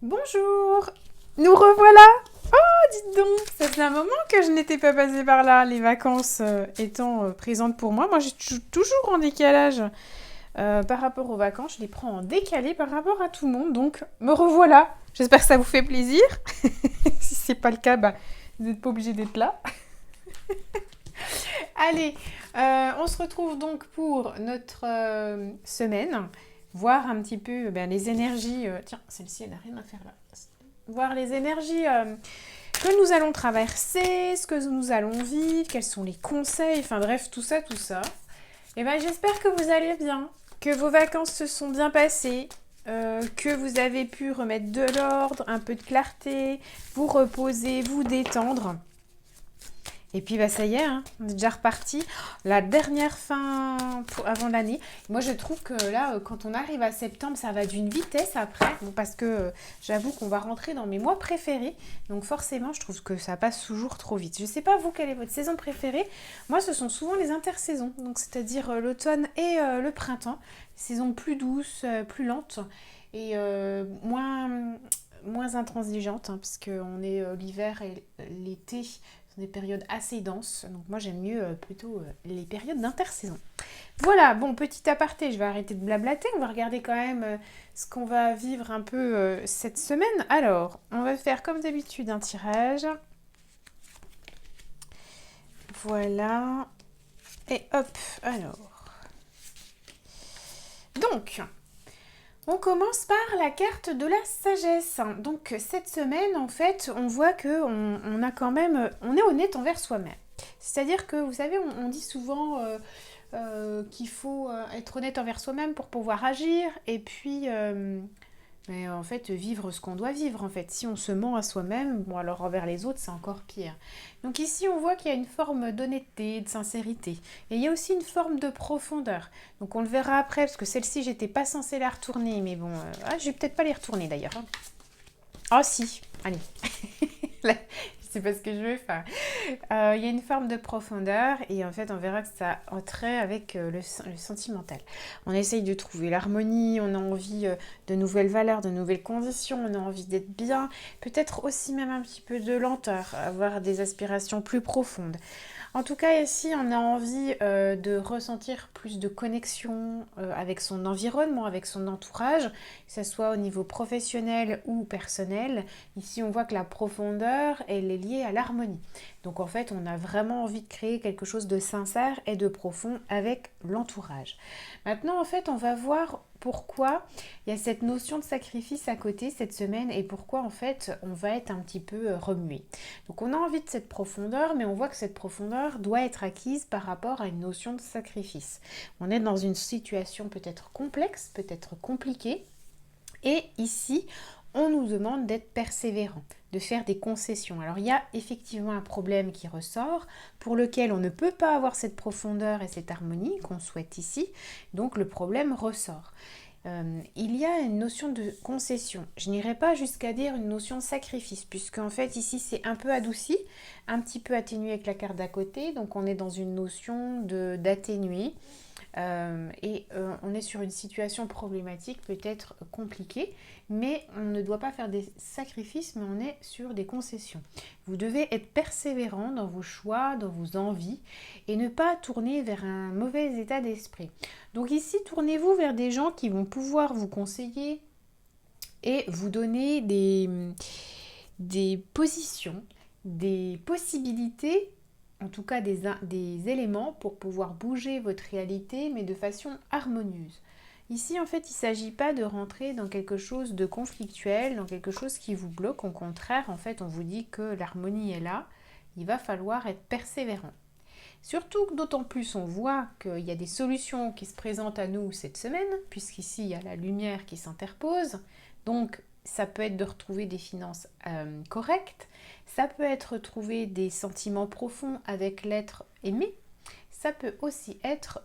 Bonjour, nous revoilà. Oh, dites donc, ça fait un moment que je n'étais pas passée par là, les vacances étant présentes pour moi. Moi, je suis toujours en décalage par rapport aux vacances. Je les prends en décalé par rapport à tout le monde, donc me revoilà. J'espère que ça vous fait plaisir. Si c'est pas le cas, bah, vous n'êtes pas obligé d'être là. Allez, on se retrouve donc pour notre semaine. Voir un petit peu les énergies. Tiens, celle-ci, elle n'a rien à faire là. Voir les énergies que nous allons traverser, ce que nous allons vivre, quels sont les conseils, enfin bref, tout ça, tout ça. Et ben j'espère que vous allez bien, que vos vacances se sont bien passées, que vous avez pu remettre de l'ordre, un peu de clarté, vous reposer, vous détendre. Et puis bah ça y est, hein, on est déjà reparti. La dernière fin avant l'année. Moi je trouve que là, quand on arrive à septembre, ça va d'une vitesse après. Bon, parce que j'avoue qu'on va rentrer dans mes mois préférés. Donc forcément, je trouve que ça passe toujours trop vite. Je ne sais pas vous, quelle est votre saison préférée. Moi, ce sont souvent les intersaisons. Donc c'est-à-dire l'automne et le printemps. Saisons plus douces, plus lentes et moins intransigeantes. Hein, parce qu'on est l'hiver et l'été des périodes assez denses. Donc moi j'aime mieux plutôt les périodes d'intersaison. Voilà, bon, petit aparté, je vais arrêter de blablater. On va regarder quand même ce qu'on va vivre un peu cette semaine. Alors, on va faire comme d'habitude un tirage. Voilà. Et hop, alors. Donc, on commence par la carte de la sagesse. Donc cette semaine, en fait, on voit que on a quand même, on est honnête envers soi-même. C'est-à-dire que, vous savez, on dit souvent qu'il faut être honnête envers soi-même pour pouvoir agir et puis mais en fait vivre ce qu'on doit vivre en fait. Si on se ment à soi-même, bon alors envers les autres c'est encore pire. Donc ici on voit qu'il y a une forme d'honnêteté, de sincérité. Et il y a aussi une forme de profondeur. Donc on le verra après parce que celle-ci j'étais pas censée la retourner mais bon, je vais peut-être pas les retourner d'ailleurs. Ah si, allez. C'est pas ce que je veux faire. Il y a une forme de profondeur et en fait on verra que ça a trait avec le sentimental. On essaye de trouver l'harmonie, on a envie de nouvelles valeurs, de nouvelles conditions, on a envie d'être bien, peut-être aussi même un petit peu de lenteur, avoir des aspirations plus profondes. En tout cas, ici, on a envie de ressentir plus de connexion avec son environnement, avec son entourage, que ce soit au niveau professionnel ou personnel. Ici, on voit que la profondeur, elle est liée à l'harmonie. Donc, en fait, on a vraiment envie de créer quelque chose de sincère et de profond avec l'entourage. Maintenant, en fait, on va voir pourquoi il y a cette notion de sacrifice à côté cette semaine et pourquoi, en fait, on va être un petit peu remué. Donc on a envie de cette profondeur, mais on voit que cette profondeur doit être acquise par rapport à une notion de sacrifice. On est dans une situation peut-être complexe, peut-être compliquée, et ici, on nous demande d'être persévérant, de faire des concessions. Alors il y a effectivement un problème qui ressort, pour lequel on ne peut pas avoir cette profondeur et cette harmonie qu'on souhaite ici, donc le problème ressort. Il y a une notion de concession. Je n'irai pas jusqu'à dire une notion de sacrifice, puisque en fait ici c'est un peu adouci, un petit peu atténué avec la carte d'à côté, donc on est dans une notion d'atténuer. On est sur une situation problématique, peut-être compliquée, mais on ne doit pas faire des sacrifices, mais on est sur des concessions. Vous devez être persévérant dans vos choix, dans vos envies, et ne pas tourner vers un mauvais état d'esprit. Donc ici, tournez-vous vers des gens qui vont pouvoir vous conseiller et vous donner des positions, des possibilités, en tout cas des éléments pour pouvoir bouger votre réalité, mais de façon harmonieuse. Ici, en fait, il ne s'agit pas de rentrer dans quelque chose de conflictuel, dans quelque chose qui vous bloque. Au contraire, en fait, on vous dit que l'harmonie est là. Il va falloir être persévérant. Surtout que d'autant plus on voit qu'il y a des solutions qui se présentent à nous cette semaine, puisqu'ici il y a la lumière qui s'interpose. Donc ça peut être de retrouver des finances correctes, ça peut être retrouver des sentiments profonds avec l'être aimé, ça peut aussi être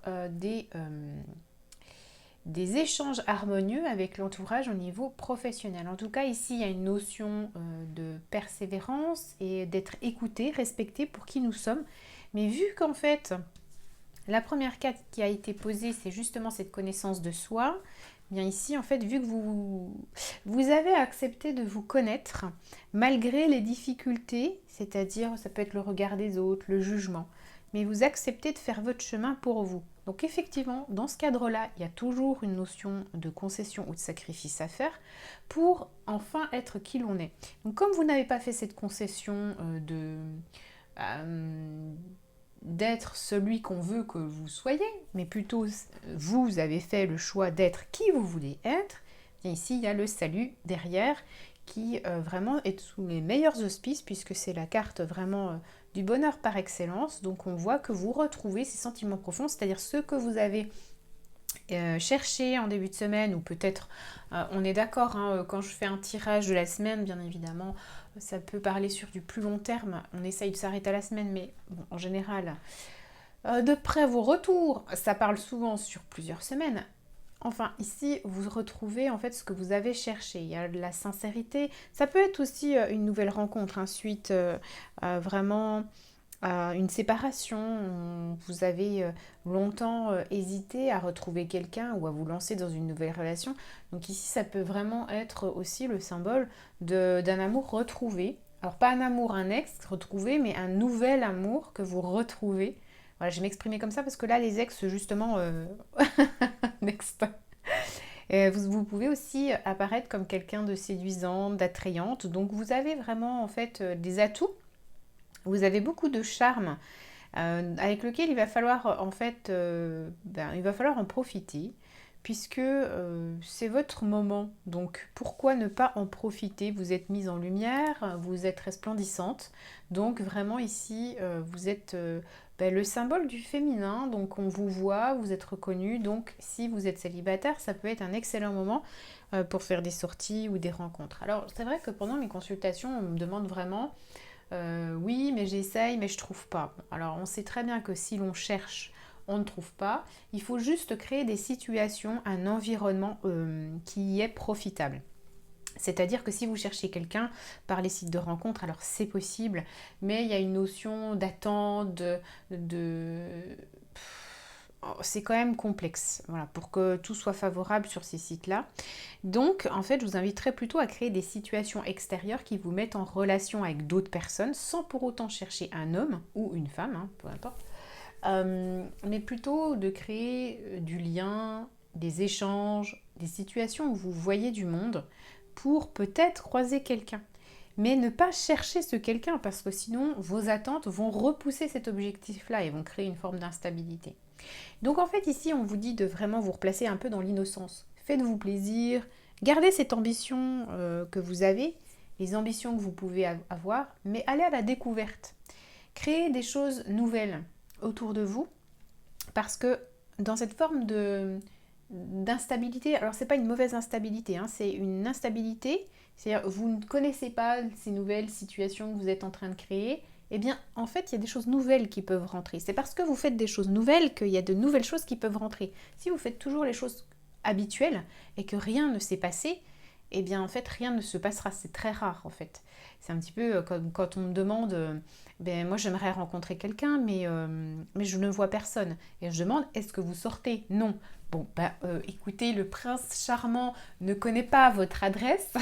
des échanges harmonieux avec l'entourage au niveau professionnel. En tout cas, ici, il y a une notion de persévérance et d'être écouté, respecté pour qui nous sommes. Mais vu qu'en fait, la première carte qui a été posée, c'est justement cette connaissance de soi, Bien ici, en fait, vu que vous avez accepté de vous connaître, malgré les difficultés, c'est-à-dire ça peut être le regard des autres, le jugement, mais vous acceptez de faire votre chemin pour vous. Donc effectivement, dans ce cadre-là, il y a toujours une notion de concession ou de sacrifice à faire pour enfin être qui l'on est. Donc comme vous n'avez pas fait cette concession d'être celui qu'on veut que vous soyez, mais plutôt vous avez fait le choix d'être qui vous voulez être, bien ici il y a le salut derrière qui vraiment est sous les meilleurs auspices puisque c'est la carte vraiment du bonheur par excellence. Donc on voit que vous retrouvez ces sentiments profonds, c'est-à-dire ceux que vous avez cherché en début de semaine, ou peut-être, on est d'accord, hein, quand je fais un tirage de la semaine, bien évidemment, ça peut parler sur du plus long terme, on essaye de s'arrêter à la semaine, mais bon, en général, de près vos retours, ça parle souvent sur plusieurs semaines. Enfin, ici, vous retrouvez en fait ce que vous avez cherché. Il y a de la sincérité. Ça peut être aussi une nouvelle rencontre, hein, suite vraiment à une séparation. Vous avez longtemps hésité à retrouver quelqu'un ou à vous lancer dans une nouvelle relation. Donc ici, ça peut vraiment être aussi le symbole d'un amour retrouvé. Alors pas un amour, un ex retrouvé, mais un nouvel amour que vous retrouvez. Voilà, je vais m'exprimer comme ça parce que là, les ex, justement, next. Vous pouvez aussi apparaître comme quelqu'un de séduisant, d'attrayante. Donc vous avez vraiment en fait des atouts. Vous avez beaucoup de charme avec lequel il va falloir en fait, il va falloir en profiter puisque c'est votre moment. Donc pourquoi ne pas en profiter? Vous êtes mise en lumière, vous êtes resplendissante. Donc vraiment ici, vous êtes le symbole du féminin. Donc on vous voit, vous êtes reconnu. Donc si vous êtes célibataire, ça peut être un excellent moment pour faire des sorties ou des rencontres. Alors c'est vrai que pendant mes consultations, on me demande vraiment oui, mais j'essaye, mais je trouve pas. Alors on sait très bien que si l'on cherche, on ne trouve pas. Il faut juste créer des situations, un environnement qui est profitable. C'est-à-dire que si vous cherchez quelqu'un par les sites de rencontres, alors c'est possible, mais il y a une notion d'attente, c'est quand même complexe, voilà, pour que tout soit favorable sur ces sites-là. Donc, en fait, je vous inviterai plutôt à créer des situations extérieures qui vous mettent en relation avec d'autres personnes, sans pour autant chercher un homme ou une femme, hein, peu importe, mais plutôt de créer du lien, des échanges, des situations où vous voyez du monde pour peut-être croiser quelqu'un. Mais ne pas chercher ce quelqu'un parce que sinon vos attentes vont repousser cet objectif-là et vont créer une forme d'instabilité. Donc en fait ici on vous dit de vraiment vous replacer un peu dans l'innocence. Faites-vous plaisir, gardez cette ambition que vous avez, les ambitions que vous pouvez avoir, mais allez à la découverte. Créez des choses nouvelles autour de vous parce que dans cette forme d'instabilité, alors c'est pas une mauvaise instabilité, hein, c'est une instabilité, c'est-à-dire vous ne connaissez pas ces nouvelles situations que vous êtes en train de créer, eh bien en fait il y a des choses nouvelles qui peuvent rentrer. C'est parce que vous faites des choses nouvelles qu'il y a de nouvelles choses qui peuvent rentrer. Si vous faites toujours les choses habituelles et que rien ne s'est passé, eh bien en fait rien ne se passera, c'est très rare en fait. C'est un petit peu comme quand on me demande, moi j'aimerais rencontrer quelqu'un mais je ne vois personne. Et je demande, est-ce que vous sortez? Non. Bon, écoutez, le prince charmant ne connaît pas votre adresse.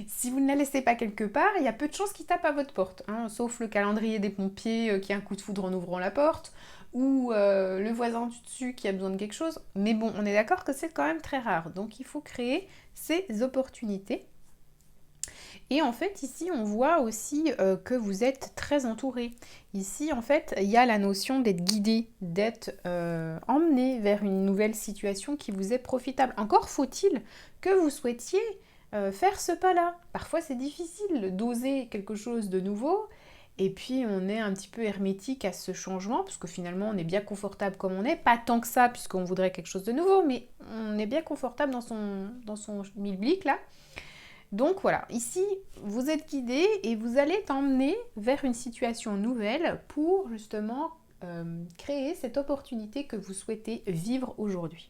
Si vous ne la laissez pas quelque part, il y a peu de chances qu'il tape à votre porte, hein, sauf le calendrier des pompiers qui a un coup de foudre en ouvrant la porte, ou le voisin du dessus qui a besoin de quelque chose. Mais bon, on est d'accord que c'est quand même très rare. Donc il faut créer ces opportunités. Et en fait, ici, on voit aussi que vous êtes très entouré. Ici, en fait, il y a la notion d'être guidé, d'être emmené vers une nouvelle situation qui vous est profitable. Encore faut-il que vous souhaitiez faire ce pas-là. Parfois, c'est difficile d'oser quelque chose de nouveau. Et puis, on est un petit peu hermétique à ce changement, parce que finalement, on est bien confortable comme on est. Pas tant que ça, puisqu'on voudrait quelque chose de nouveau, mais on est bien confortable dans son milblick, là. Donc voilà, ici, vous êtes guidé et vous allez être emmené vers une situation nouvelle pour justement créer cette opportunité que vous souhaitez vivre aujourd'hui.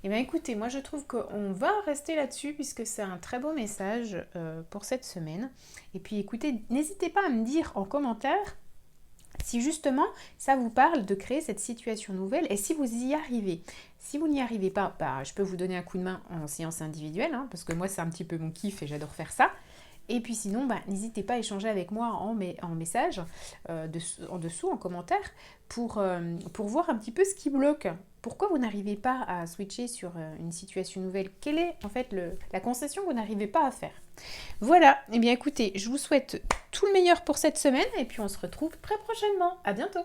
Eh bien écoutez, moi je trouve qu'on va rester là-dessus puisque c'est un très beau message pour cette semaine. Et puis écoutez, n'hésitez pas à me dire en commentaire Si justement ça vous parle de créer cette situation nouvelle et si vous y arrivez. Si vous n'y arrivez pas, je peux vous donner un coup de main en séance individuelle, hein, parce que moi c'est un petit peu mon kiff et j'adore faire ça. Et puis sinon, n'hésitez pas à échanger avec moi en message, en dessous, en commentaire, pour voir un petit peu ce qui bloque. Pourquoi vous n'arrivez pas à switcher sur une situation nouvelle? Quelle est en fait la concession que vous n'arrivez pas à faire? Voilà, et bien écoutez, je vous souhaite tout le meilleur pour cette semaine et puis on se retrouve très prochainement. À bientôt!